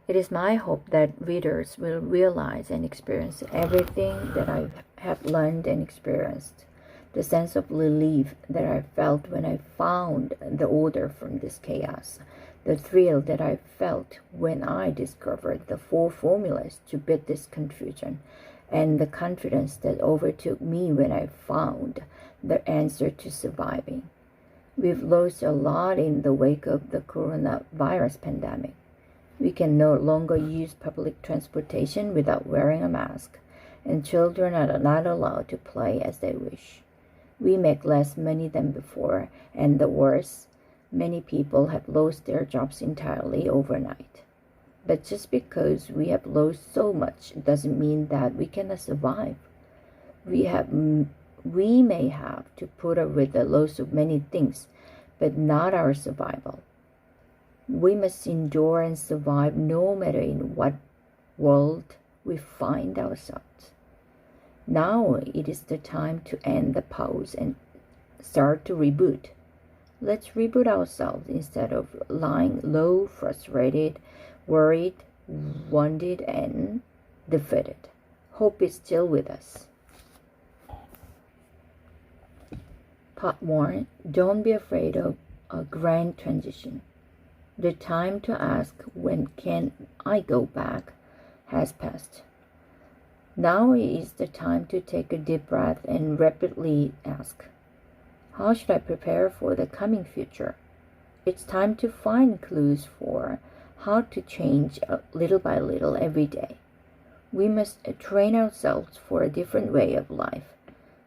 It is my hope that readers will realize and experience everything that I have learned and experienced. The sense of relief that I felt when I found the order from this chaos. The thrill that I felt when I discovered the 4 formulas to beat this confusion. And the confidence that overtook me when I found the answer to surviving. We've lost a lot in the wake of the coronavirus pandemic. We can no longer use public transportation without wearing a mask, and children are not allowed to play as they wish. We make less money than before, and the worst, many people have lost their jobs entirely overnight. But just because we have lost so much doesn't mean that we cannot survive. We may have to put up with the loss of many things, but not our survival. We must endure and survive no matter in what world we find ourselves. Now it is the time to end the pause and start to reboot. Let's reboot ourselves instead of lying low, frustrated, worried, wounded, and defeated. Hope is still with us. Part 1. Don't be afraid of a grand transition. The time to ask, when can I go back, has passed. Now is the time to take a deep breath and rapidly ask, how should I prepare for the coming future? It's time to find clues for how to change little by little every day. We must train ourselves for a different way of life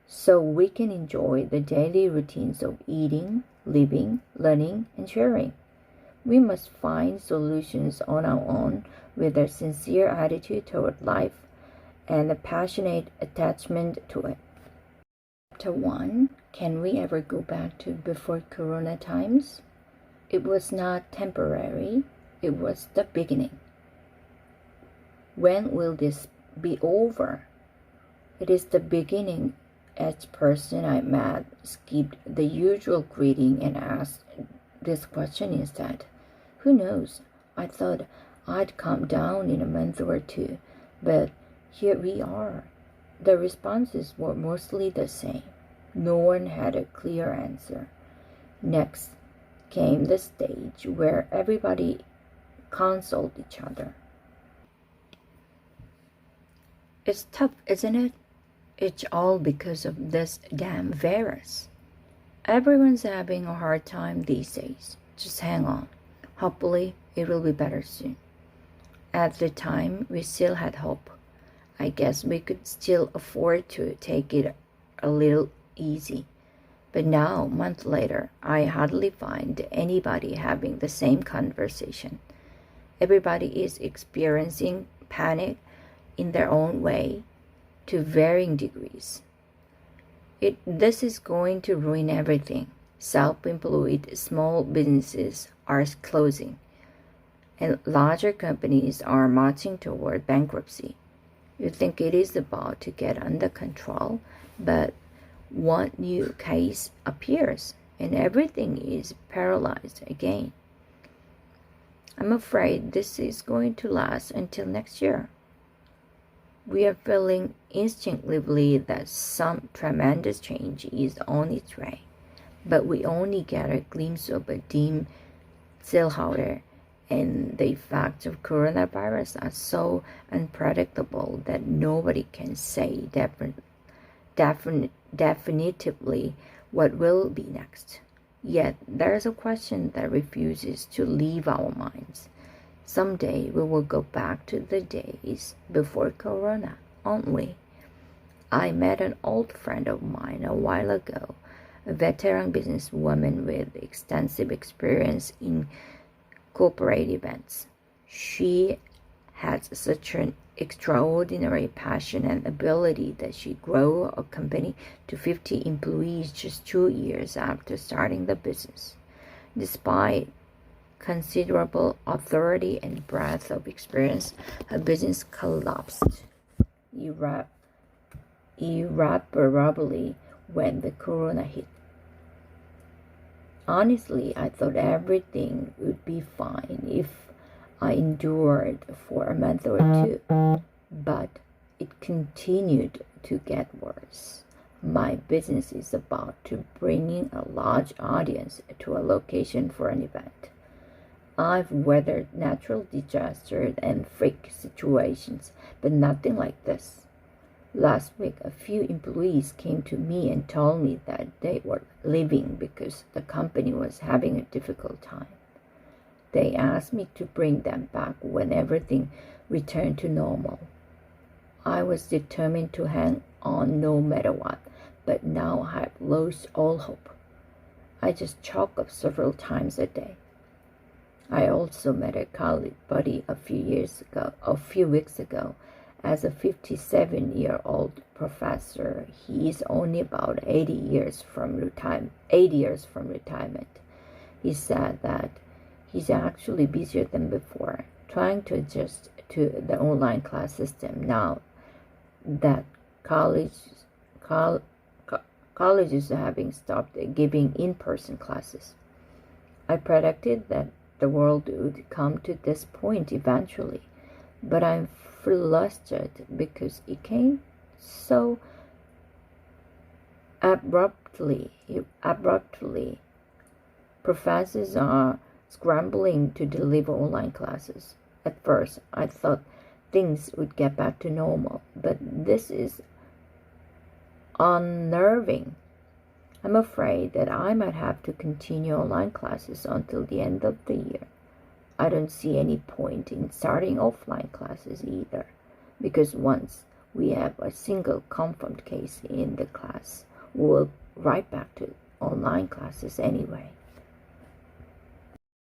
so we can enjoy the daily routines of eating, living, learning, and sharing. We must find solutions on our own with a sincere attitude toward life and a passionate attachment to it. Chapter 1. Can we ever go back to before Corona times? It was not temporary. It was the beginning. When will this be over? It is the beginning. Each person I met skipped the usual greeting and asked this question instead. Who knows? I thought I'd calm down in a month or 2, but here we are. The responses were mostly the same. No one had a clear answer. Next came the stage where everybody consoled each other. It's tough, isn't it? It's all because of this damn virus. Everyone's having a hard time these days. Just hang on. Hopefully, it will be better soon. At the time, we still had hope. I guess we could still afford to take it a little easy. But now, a month later, I hardly find anybody having the same conversation. Everybody is experiencing panic in their own way, to varying degrees. This is going to ruin everything. Self-employed small businesses are closing, and larger companies are marching toward bankruptcy. You think it is about to get under control, but one new case appears, and everything is paralyzed again. I'm afraid this is going to last until next year. We are feeling instinctively that some tremendous change is on its way, but we only get a glimpse of a dim silhouette, and the effects of coronavirus are so unpredictable that nobody can say definitively what will be next. Yet there is a question that refuses to leave our minds. Someday we will go back to the days before Corona, won't we? I met an old friend of mine a while ago, a veteran businesswoman with extensive experience in corporate events. She has such an extraordinary passion and ability that she grew a company to 50 employees just 2 years after starting the business. Despite considerable authority and breadth of experience, her business collapsed irreparably when the corona hit. Honestly, I thought everything would be fine if I endured for a month or two, but it continued to get worse. My business is about to bringing a large audience to a location for an event. I've weathered natural disasters and freak situations, but nothing like this. Last week, a few employees came to me and told me that they were leaving because the company was having a difficult time. They asked me to bring them back when everything returned to normal. I was determined to hang on no matter what, but now I have lost all hope. I just chalk up several times a day. I also met a college buddy a few weeks ago. As a 57-year-old professor, he is only about 8 years from retirement. He said that he's actually busier than before, trying to adjust to the online class system now that colleges are having stopped giving in-person classes. I predicted that the world would come to this point eventually, but I'm flustered because it came so abruptly. Professors are scrambling to deliver online classes. At first, I thought things would get back to normal, but this is unnerving. I'm afraid that I might have to continue online classes until the end of the year. I don't see any point in starting offline classes either, because once we have a single confirmed case in the class, we'll right back to online classes anyway.